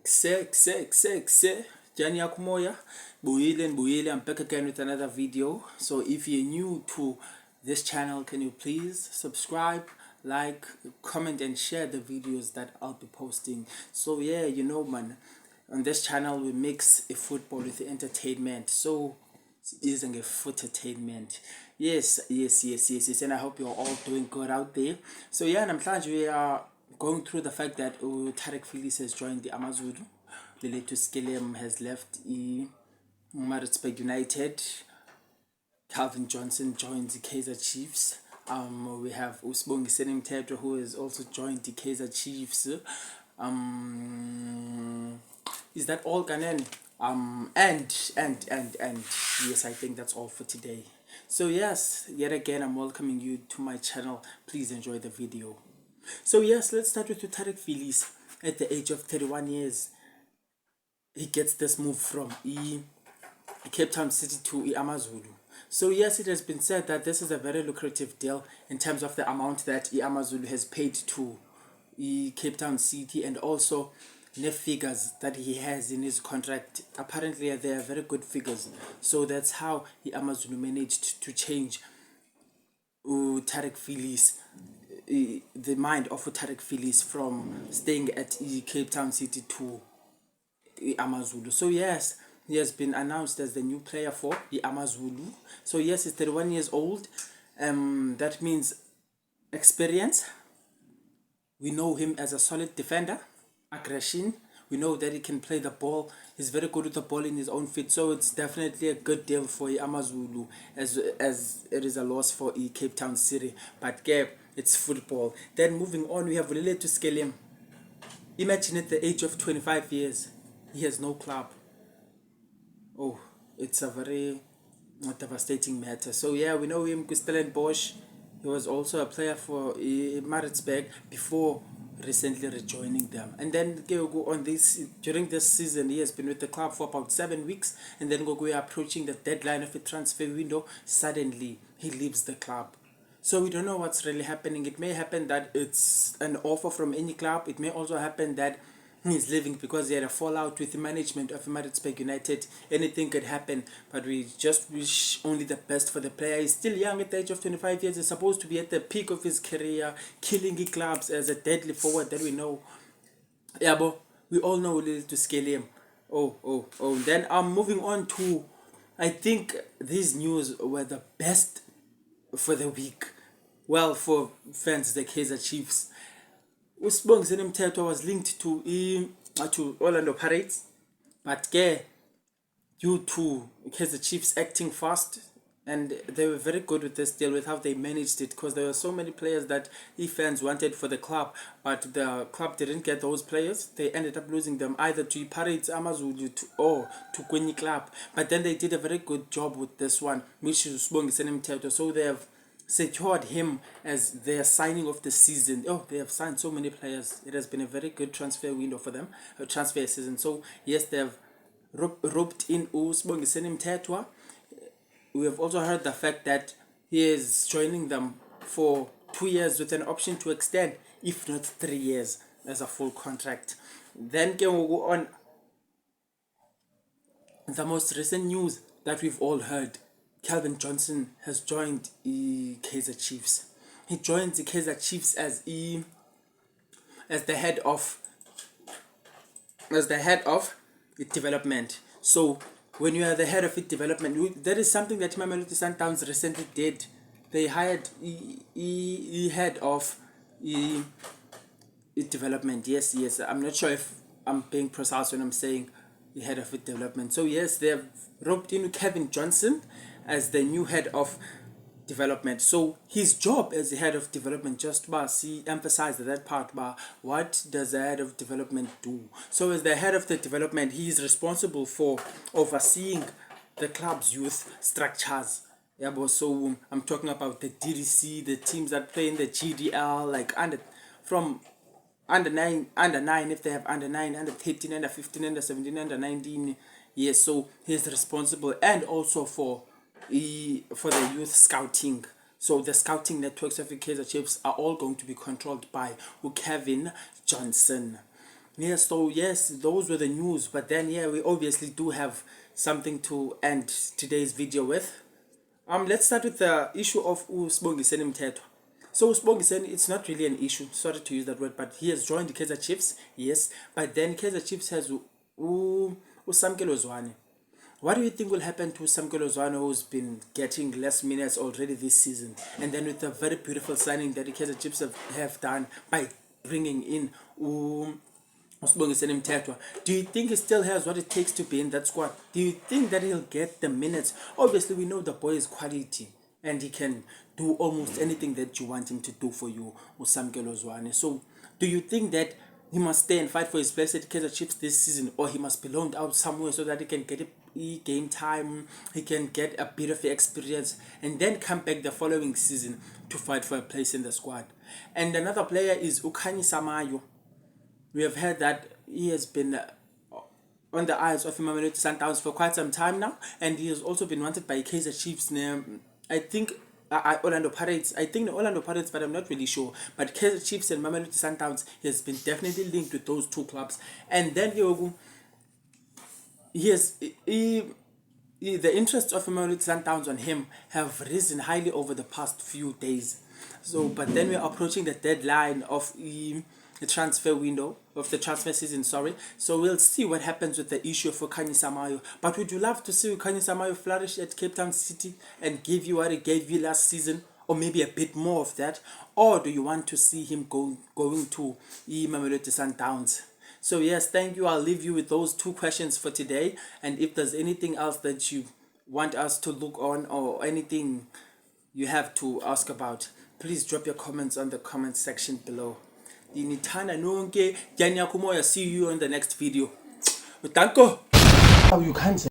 Kse Jani Akumoya Buyile, I'm back again with another video. So if you're new to this channel, can you please subscribe, like, comment and share the videos that I'll be posting. So yeah, man, on this channel we mix a football with entertainment. So it isn't a foot entertainment. Yes, and I hope you're all doing good out there. So yeah, and I'm glad we are going through the fact that Tarek Phillips has joined the Amazulu. Leletu Skellem has left Maritzburg United. Calvin Johnson joins the Kaizer Chiefs. We have Usbongi Senim Tedro, who has also joined the Kaizer Chiefs. Is that all, Kanen? And yes, I think that's all for today. So yes, yet again, I'm welcoming you to my channel. Please enjoy the video. So yes, let's start with Tarek Phillips. At the age of 31 years, he gets this move from Cape Town City to Amazulu. So yes, it has been said that this is a very lucrative deal in terms of the amount that Amazulu has paid to Cape Town City, and also the figures that he has in his contract. Apparently they are very good figures. So that's how Amazulu managed to change Tarek Phillips, the mind of Tarek Phillips, from staying at Cape Town City to Amazulu. So yes, he has been announced as the new player for the Amazulu. So yes, he's 31 years old. That means experience. We know him as a solid defender, aggression. We know that he can play the ball. He's very good with the ball in his own feet. So it's definitely a good deal for Amazulu, as it is a loss for Cape Town City. But it's football. Then moving on, we have Leletu Skellem. Imagine at the age of 25 years, he has no club. Oh, it's a very devastating matter. So yeah, we know him, Stellenbosch. He was also a player for Maritzburg before recently rejoining them. And then go on this during this season, he has been with the club for about 7 weeks. And then we are approaching the deadline of the transfer window. Suddenly, he leaves the club. So we don't know what's really happening. It may happen that it's an offer from any club. It may also happen that he's leaving because he had a fallout with the management of Maritzburg United. Anything could happen, but we just wish only the best for the player. He's still young at the age of 25 years. He's supposed to be at the peak of his career, killing the clubs as a deadly forward that we know. Yeah, but we all know to scale him. Oh. Then I'm moving on to, I think these news were the best for the week. Well, for fans of the Kaizer Chiefs. Usbongi Senim Tedro was linked to Orlando Pirates, but due to Kaizer Chiefs acting fast, and they were very good with this deal, with how they managed it, because there were so many players that fans wanted for the club, but the club didn't get those players. They ended up losing them either to Pirates, Amazulu, or to Kwenye Club. But then they did a very good job with this one, which is Usbongi Senim Tedro. So they have secured him as their signing of the season. Oh, they have signed so many players. It has been a very good transfer window for them, a transfer season. So yes, they have roped in Usbongi Senim Tedro. We have also heard the fact that he is joining them for 2 years with an option to extend, if not 3 years, as a full contract. Then can we go on the most recent news that we've all heard. Calvin Johnson has joined the Kaizer Chiefs. He joins the Kaizer Chiefs as the head of development. So when you are the head of development, that is something that Mamelodi Sundowns recently did. They hired head of development. Yes. I'm not sure if I'm being precise when I'm saying the head of development. So yes, they have roped in Kevin Johnson as the new head of development. So his job as the head of development, just he emphasized that part, but what does the head of development do? So as the head of the development, he is responsible for overseeing the club's youth structures. Yeah, so I'm talking about the DDC, the teams that play in the GDL, like under 9, if they have under 9, under 13, under 15, under 17, under 19. Yes, so he's responsible, and also for the youth scouting. So the scouting networks of the Kaizer Chiefs are all going to be controlled by Kevin Johnson. Yeah, so yes, those were the news. But then, yeah, we obviously do have something to end today's video with. Let's start with the issue of Usibongiseni Mthethwa. So Usibongiseni, it's not really an issue. Sorry to use that word, but he has joined the Kaizer Chiefs, yes. But then Kaizer Chiefs has Usamkelo Zwane. What do you think will happen to Samkelo Zwane, who's been getting less minutes already this season? And then with the very beautiful signing that the Kaizer Chiefs have done by bringing in Usibongiseni Mthethwa, do you think he still has what it takes to be in that squad? Do you think that he'll get the minutes? Obviously, we know the boy is quality and he can do almost anything that you want him to do for you, Usamkelo Zwane. So, do you think that he must stay and fight for his place at Kaizer Chiefs this season, or he must be loaned out somewhere so that he can get game time, he can get a bit of experience, and then come back the following season to fight for a place in the squad? And another player is Ukhanyi Samayo. We have heard that he has been on the eyes of Mamelodi Sundowns for quite some time now, and he has also been wanted by Kaizer Chiefs. I think Orlando Pirates. I think the Orlando Pirates, but I'm not really sure. But Kaizer Chiefs and Mamelodi Sundowns, he has been definitely linked with those two clubs. And then he has the interests of Mamelodi Sundowns on him have risen highly over the past few days. So, but then we're approaching the deadline of the transfer window of the transfer season. Sorry. So we'll see what happens with the issue for Ukhanyi Samayo. But would you love to see Ukhanyi Samayo flourish at Cape Town City and give you what he gave you last season, or maybe a bit more of that, or do you want to see him going to Mamelodi Sundowns? So yes, thank you. I'll leave you with those two questions for today. And if there's anything else that you want us to look on, or anything you have to ask about, please drop your comments on the comment section below. Dinithanda nonke, Janya Kumoya. See you on the next video. Utanko. You can't